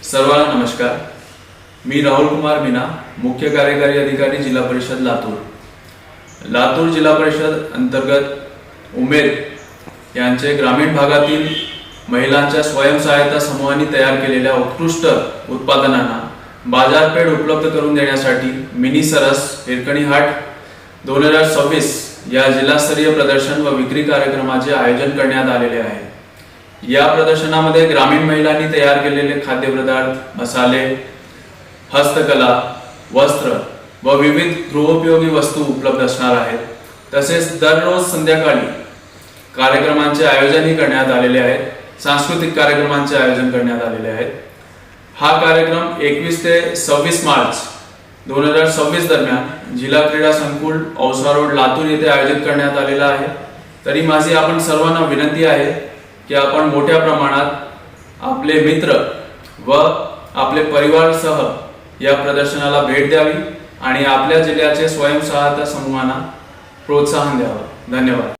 सर्वांना नमस्कार। मी राहुल कुमार मीना, मुख्य कार्यकारी अधिकारी जिल्हा परिषद लातूर। लातूर जिल्हा परिषद अंतर्गत उमेद यांचे ग्रामीण भागातील महिलांच्या स्वयंसहायता समूहांनी तयार केलेल्या उत्कृष्ट उत्पादनांना बाजारपेठ उपलब्ध करून देण्यासाठी मिनी सरस हिरकणी हाट 2026 या जिल्हास्तरीय प्रदर्शन व विक्री कार्यक्रमाचे आयोजन करण्यात आलेले आहे। या प्रदर्शनामध्ये ग्रामीण महिलांनी तयार केलेले खाद्यपदार्थ, मसाले, हस्तकला, वस्त्र व विविध गृहोपयोगी वस्तू उपलब्ध असणार आहेत। तसेच दररोज संध्याकाळी कार्यक्रमांचे आयोजनही करण्यात आलेले आहेत। सांस्कृतिक कार्यक्रमांचे आयोजन करण्यात आलेले आहेत। हा कार्यक्रम 21 ते 26 मार्च 2026 दरम्यान जिल्हा क्रीडा संकुल औसा रोड लातूर येथे आयोजित करण्यात आलेला आहे। तरी माझी आपण सर्वांना विनंती आहे की आपण मोठ्या प्रमाणात आपले मित्र व आपले परिवारसह या प्रदर्शनाला भेट द्यावी आणि आपल्या जिल्ह्याचे स्वयंसहायता समूहांना प्रोत्साहन द्यावे। धन्यवाद।